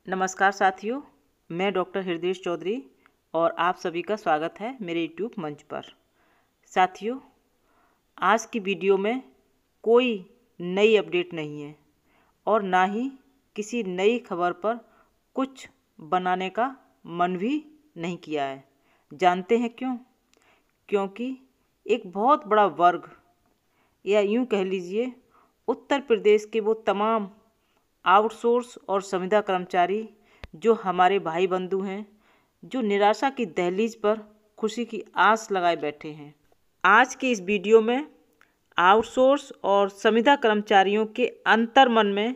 नमस्कार साथियों, मैं डॉक्टर हृदय चौधरी और आप सभी का स्वागत है मेरे यूट्यूब मंच पर। साथियों, आज की वीडियो में कोई नई अपडेट नहीं है और ना ही किसी नई खबर पर कुछ बनाने का मन भी नहीं किया है। जानते हैं क्यों? क्योंकि एक बहुत बड़ा वर्ग, या यूँ कह लीजिए उत्तर प्रदेश के वो तमाम आउटसोर्स और संविदा कर्मचारी जो हमारे भाई बंधु हैं, जो निराशा की दहलीज पर खुशी की आस लगाए बैठे हैं। आज की इस वीडियो में आउटसोर्स और संविदा कर्मचारियों के अंतर्मन में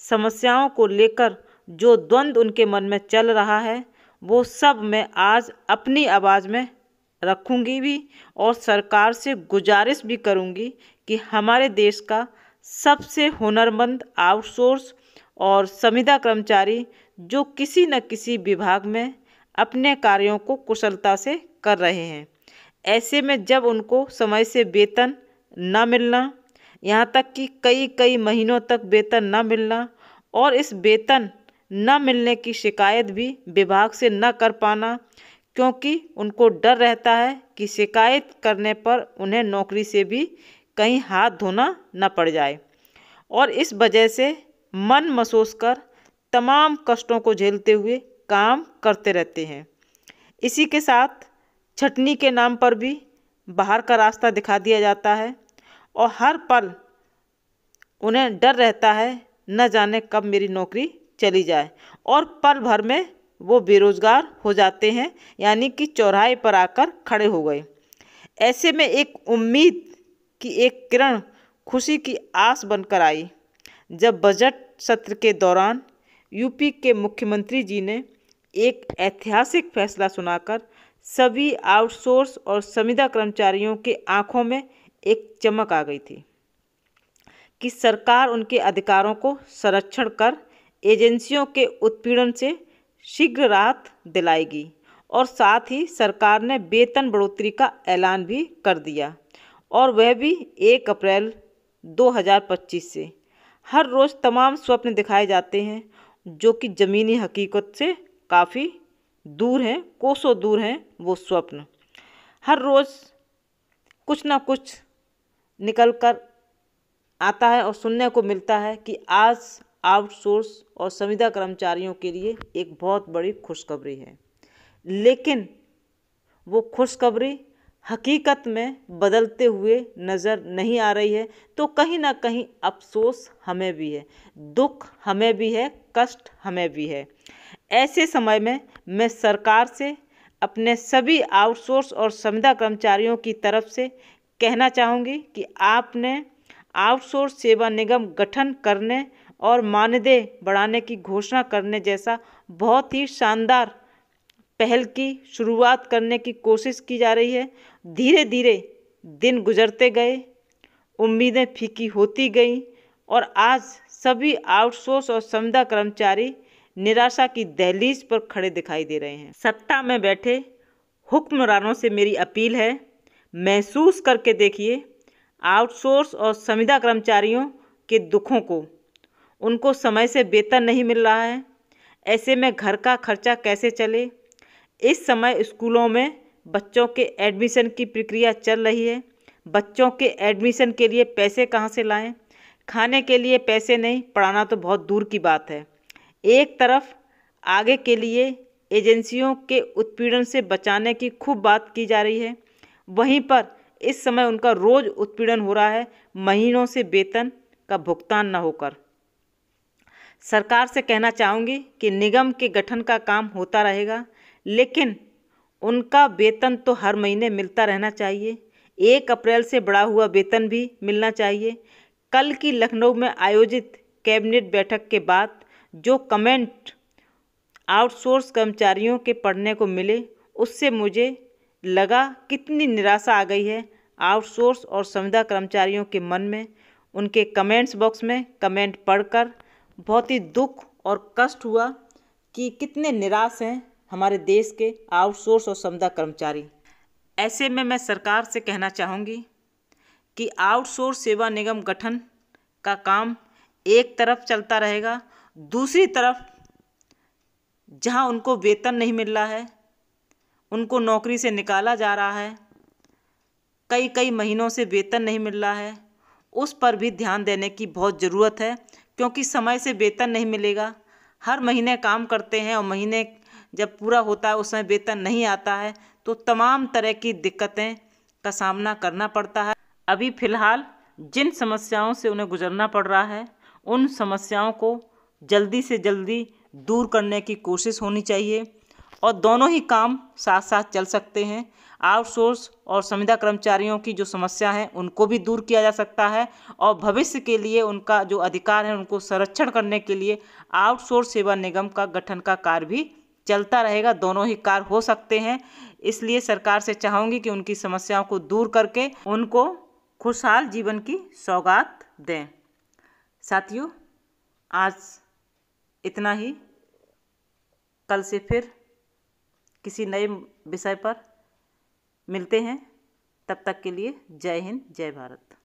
समस्याओं को लेकर जो द्वंद्व उनके मन में चल रहा है, वो सब मैं आज अपनी आवाज़ में रखूंगी भी और सरकार से गुजारिश भी करूंगी कि हमारे देश का सबसे हुनरमंद आउटसोर्स और संविदा कर्मचारी जो किसी न किसी विभाग में अपने कार्यों को कुशलता से कर रहे हैं, ऐसे में जब उनको समय से वेतन न मिलना, यहाँ तक कि कई महीनों तक वेतन न मिलना और इस वेतन न मिलने की शिकायत भी विभाग से न कर पाना, क्योंकि उनको डर रहता है कि शिकायत करने पर उन्हें नौकरी से भी कहीं हाथ धोना न पड़ जाए, और इस वजह से मन मसोस कर तमाम कष्टों को झेलते हुए काम करते रहते हैं। इसी के साथ छटनी के नाम पर भी बाहर का रास्ता दिखा दिया जाता है और हर पल उन्हें डर रहता है न जाने कब मेरी नौकरी चली जाए, और पल भर में वो बेरोजगार हो जाते हैं, यानी कि चौराहे पर आकर खड़े हो गए। ऐसे में एक उम्मीद की एक किरण खुशी की आस बनकर आई जब बजट सत्र के दौरान यूपी के मुख्यमंत्री जी ने एक ऐतिहासिक फैसला सुनाकर सभी आउटसोर्स और संविदा कर्मचारियों के आंखों में एक चमक आ गई थी कि सरकार उनके अधिकारों को संरक्षण कर एजेंसियों के उत्पीड़न से शीघ्र राहत दिलाएगी, और साथ ही सरकार ने वेतन बढ़ोतरी का ऐलान भी कर दिया, और वह भी 1 अप्रैल 2025 से। हर रोज़ तमाम स्वप्न दिखाए जाते हैं जो कि ज़मीनी हकीकत से काफ़ी दूर हैं, कोसों दूर हैं वो स्वप्न। हर रोज़ कुछ ना कुछ निकल कर आता है और सुनने को मिलता है कि आज आउटसोर्स और संविदा कर्मचारियों के लिए एक बहुत बड़ी खुशखबरी है, लेकिन वो खुशखबरी हकीकत में बदलते हुए नज़र नहीं आ रही है। तो कहीं ना कहीं अफसोस हमें भी है, दुख हमें भी है, कष्ट हमें भी है। ऐसे समय में मैं सरकार से अपने सभी आउटसोर्स और संविदा कर्मचारियों की तरफ से कहना चाहूँगी कि आपने आउटसोर्स सेवा निगम गठन करने और मानदेय बढ़ाने की घोषणा करने जैसा बहुत ही शानदार पहल की शुरुआत करने की कोशिश की जा रही है। धीरे धीरे दिन गुजरते गए, उम्मीदें फीकी होती गईं और आज सभी आउटसोर्स और संविदा कर्मचारी निराशा की दहलीज पर खड़े दिखाई दे रहे हैं। सत्ता में बैठे हुक्मरानों से मेरी अपील है, महसूस करके देखिए आउटसोर्स और संविदा कर्मचारियों के दुखों को। उनको समय से वेतन नहीं मिल रहा है, ऐसे में घर का खर्चा कैसे चले। इस समय स्कूलों में बच्चों के एडमिशन की प्रक्रिया चल रही है, बच्चों के एडमिशन के लिए पैसे कहाँ से लाएं, खाने के लिए पैसे नहीं, पढ़ाना तो बहुत दूर की बात है। एक तरफ आगे के लिए एजेंसियों के उत्पीड़न से बचाने की खूब बात की जा रही है, वहीं पर इस समय उनका रोज़ उत्पीड़न हो रहा है, महीनों से वेतन का भुगतान न होकर। सरकार से कहना चाहूँगी कि निगम के गठन का काम होता रहेगा, लेकिन उनका वेतन तो हर महीने मिलता रहना चाहिए। 1 अप्रैल से बढ़ा हुआ वेतन भी मिलना चाहिए। कल की लखनऊ में आयोजित कैबिनेट बैठक के बाद जो कमेंट आउटसोर्स कर्मचारियों के पढ़ने को मिले, उससे मुझे लगा कितनी निराशा आ गई है आउटसोर्स और संविदा कर्मचारियों के मन में। उनके कमेंट्स बॉक्स में कमेंट पढ़कर बहुत ही दुख और कष्ट हुआ कि कितने निराश हैं हमारे देश के आउटसोर्स और संविदा कर्मचारी। ऐसे में मैं सरकार से कहना चाहूँगी कि आउटसोर्स सेवा निगम गठन का काम एक तरफ चलता रहेगा, दूसरी तरफ जहां उनको वेतन नहीं मिल रहा है, उनको नौकरी से निकाला जा रहा है, कई कई महीनों से वेतन नहीं मिल रहा है, उस पर भी ध्यान देने की बहुत ज़रूरत है। क्योंकि समय से वेतन नहीं मिलेगा, हर महीने काम करते हैं और महीने जब पूरा होता है उस समय वेतन नहीं आता है, तो तमाम तरह की दिक्कतें का सामना करना पड़ता है। अभी फ़िलहाल जिन समस्याओं से उन्हें गुजरना पड़ रहा है, उन समस्याओं को जल्दी से जल्दी दूर करने की कोशिश होनी चाहिए और दोनों ही काम साथ साथ चल सकते हैं। आउटसोर्स और संविदा कर्मचारियों की जो समस्या है उनको भी दूर किया जा सकता है और भविष्य के लिए उनका जो अधिकार है उनको संरक्षण करने के लिए आउटसोर्स सेवा निगम का गठन का कार्य भी चलता रहेगा। दोनों ही कार्य हो सकते हैं, इसलिए सरकार से चाहूँगी कि उनकी समस्याओं को दूर करके उनको खुशहाल जीवन की सौगात दें। साथियों, आज इतना ही। कल से फिर किसी नए विषय पर मिलते हैं। तब तक के लिए जय हिंद, जय भारत।